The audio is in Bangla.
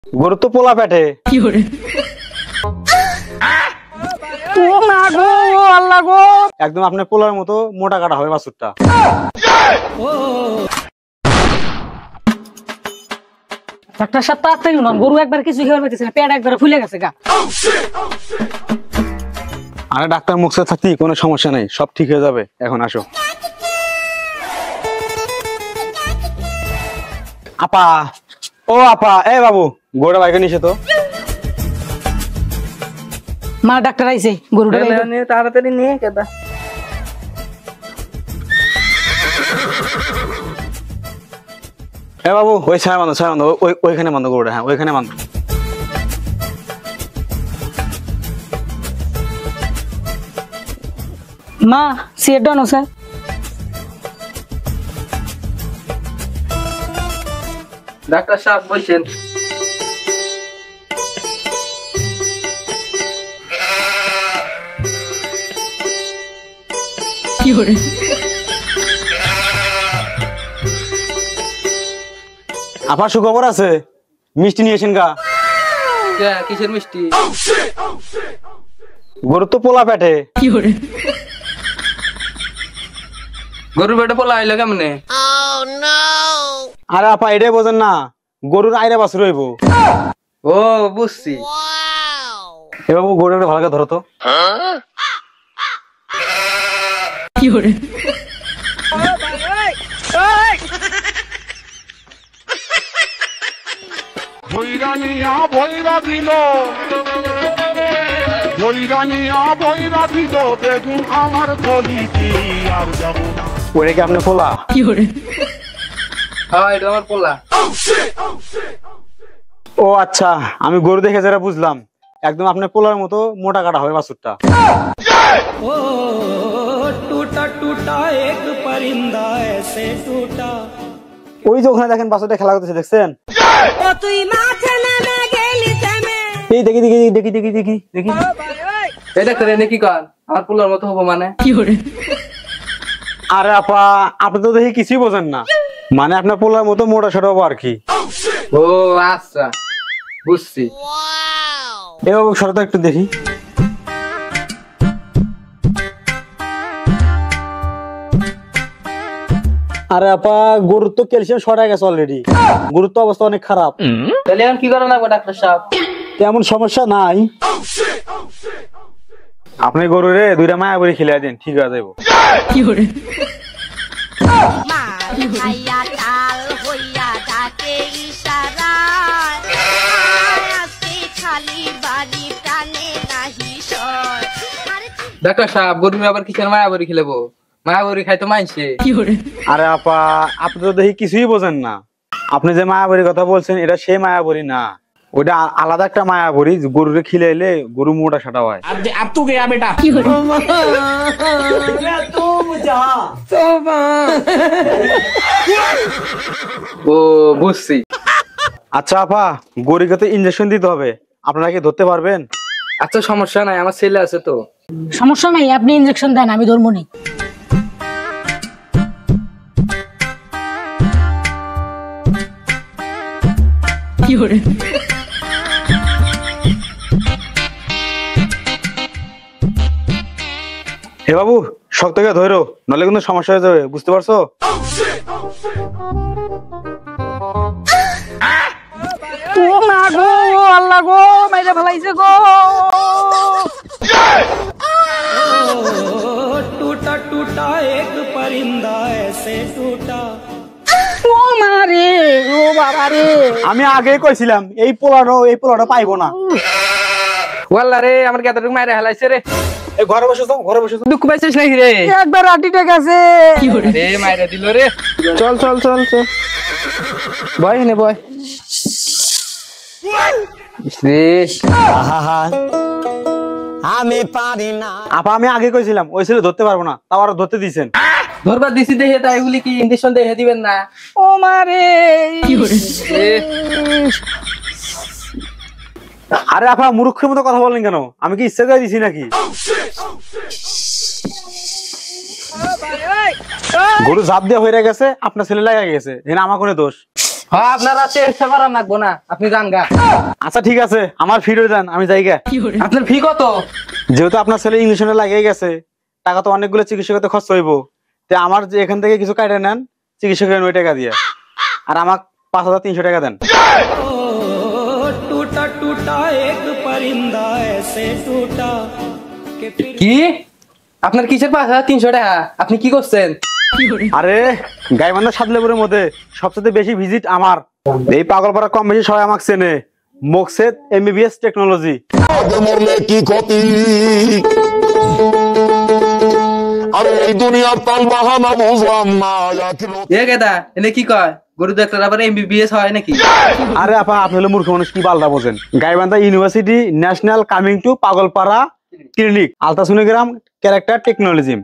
গরু তো পোলা পেটে। কি করে ও মা গো আল্লাহ গো, একদম আপনার পোলার মতো মোটা কাটা হবে বাছুরটা। ডাক্তার সাহেব তাড়াতাড়ি না, গরু একবার কিছু খেয়ে পাইতেছে না, পেট একবার ফুলে গেছে গা। আরে ডাক্তার মুখে থাকতি কোনো সমস্যা নেই, সব ঠিক হয়ে যাবে, এখন আসো। আপা, ও আপা, এ বাবু গরুটা বাইকে নিছে তো। মা ডাক্তার আইছে, গরুটা তাড়াতাড়ি নিয়ে কেদা। এ বাবু ওই ছায়া বান্ধব, ছায়া বান্ধব, ওইখানে বান্ধব গরুটা, হ্যাঁ ওইখানে বান্ধব। মা সিট ডাউন স্যার। ডাক্তার সাহেব বলছেন। কি করে আপার সুখবর আছে, মিষ্টি নিয়েছেন গা। কিসের মিষ্টি? গরু তো পোলা পেটে। কি করে গরুর পেটে পোলা আইলো কেমনে? আরে আপা এটাই বোঝেন না, গরুর আইরা বাছুর হইব। ও বুঝছি। এ বাবু গরুটা ভালো করে ধরো তো। কি করে ভৈরানিয়া ভৈরা দিল, ভৈরানিয়া ভৈরা দিল, বেগুন আমার গলিতে আর যাব না। ওরে কি আপনি পোলা? কি করে হ্যাঁ এটা আমার পোলা। ও আচ্ছা, আমি গরু দেখে যারা বুঝলাম, একদম আপনার পোলার মতো মোটা কাটা হবে বাছুরটা। ओ टूटा टूटा एक परिंदा ऐसे टूटा। ওই যে ওখানে দেখেন বাছুরটা খেলা করতেছে, দেখছেন? ও তুই মাঠে নেমে গেলি থেমে। এই দেখি দেখি দেখি দেখি দেখি দেখি। এই ডাক্তার এনে কি কর? আমার পোলার মতো হবো মানে? কি করে আরে আপা আপনি তো দেখি কিছুই বোঝেন না, মানে আপনার পোলার মতো মোটা সোটা হবো আর কি। ও আচ্ছা বুঝছি। এ বাবু সরো তো একটু দেখি। আরে আপা গরুর তো ক্যালসিয়াম শর্ট হয়ে গেছে অলরেডি, গরুর তো অবস্থা অনেক খারাপ। তাহলে এখন কি করা লাগবে ডাক্তার সাহেব? তেমন সমস্যা নাই, আপনি গরুরে দুইটা মায়া বড়ি খেলে দিন, ঠিক হয়ে যাবো। কি করে মার খাইয়া তাল হইয়া ডাকে ইশারায়। আজকে খালি বাড়ি টানে নাহি সয়। আরে ডাক্তার সাহেব গরুর আবার কিসের মায়াবরি খেলেবো? মায়াবরি খাইতো মাইছে। কি করে আরে আপা আপনি তো দেখি কিছুই বোঝেন না, আপনি যে মায়াবরীর কথা বলছেন এটা সেই মায়াবরী না, ওটা আলাদা একটা মায়াবরী, গরুরে খিলে এলে গরু মোটা সাটা হয়। अब तू गया बेटा। কি করে ও বুঝছি। আচ্ছা আপা গরুকে তো ইনজেকশন দিতে হবে, আপনারা কি ধরতে পারবেন? আচ্ছা সমস্যা নাই, আমার ছেলে আছে তো। সমস্যা নাই, আপনি ইনজেকশন দেন, আমি ধর্মনি। কি করে হে বাবু শক্ত করে ধরো, নলে কিন্তু সমস্যা হয়ে যাবে, বুঝতে পারছো? ও মা গো আল্লাহ গো, মাইরা ফেলাইছে গো। ओ टूटा टूटा एक परिंदा ऐसे टूटा। ও মা রে, ও বাবা রে। আমি আগেই কইছিলাম এই পোলাটা পাইবো না। ওয়াল্লা রে আমার কতটুকু মাইরা হেলাইছে রে। এই ঘরে বসে তো, ঘরে বসে তো। দুঃখ পাইছিস নাকি রে? একবার আটিটা গেছে। কি করে রে মাইরা দিল রে। চল চল চল চল বয় নে বয়। আমি পারি না। আপা আমি আগে কইছিলাম ওই ছেলে ধরতে পারবো না, তাও আরো ধরতে দিছেন। ধরবার দিছি দেখে তাই এগুলি কি ইনজেকশন দেখে দিবেন না? ও মা রে। কি করে আরে আপা মূর্খের মতো কথা বলেন কেন? আমি কি ইচ্ছা করে দিছি নাকি? গরু ঝাঁপ দিয়ে হয়ে গেছে, আপনার ছেলে লাগা গেছে, এখানে আমার কোনো দোষ? হ্যাঁ আপনারা চেষ্টা করা লাগবো না, আপনি যান গা। আচ্ছা ঠিক আছে, আমার ফি দেন, আমি যাই গা। আপনার ফি কত? যেহেতু আপনার ছেলে ইংলিশ মিডিয়ামে লাগিয়ে গেছে, টাকা তো অনেকগুলো চিকিৎসকের খরচ হইব, তো আমার যে এখান থেকে কিছু কাটে নেন চিকিৎসকের 9 টাকা দিয়ে, আর আমাকে 5300 টাকা দেন। टूटा टूटा एक परिंदा ऐसे टूटा कि फिर কি আপনার কিসের 5300 টাকা? আপনি কি করছেন? আরে গাইবান্ধা সাদলেপুরের মধ্যে সবচেয়ে বেশি ভিজিট আমার। এই পাগলপাড়া কম বেশি সবাই আমাকে চেনে, মোকসেদ MBBS টেকনোলজি। মরলে কি ক্ষতি, আরে এই দুনিয়ার তাল বাহানা বুঝলাম না। এ গেদা এনে কি কয়, গরু ডাক্তার আবার MBBS হয় নাকি? আরে আপা, আপনি হলো মূর্খ মানুষ, কি বালদা বোঝেন। Gaibandha university national coming to Pagalpara clinic, ultrasonogram character technology.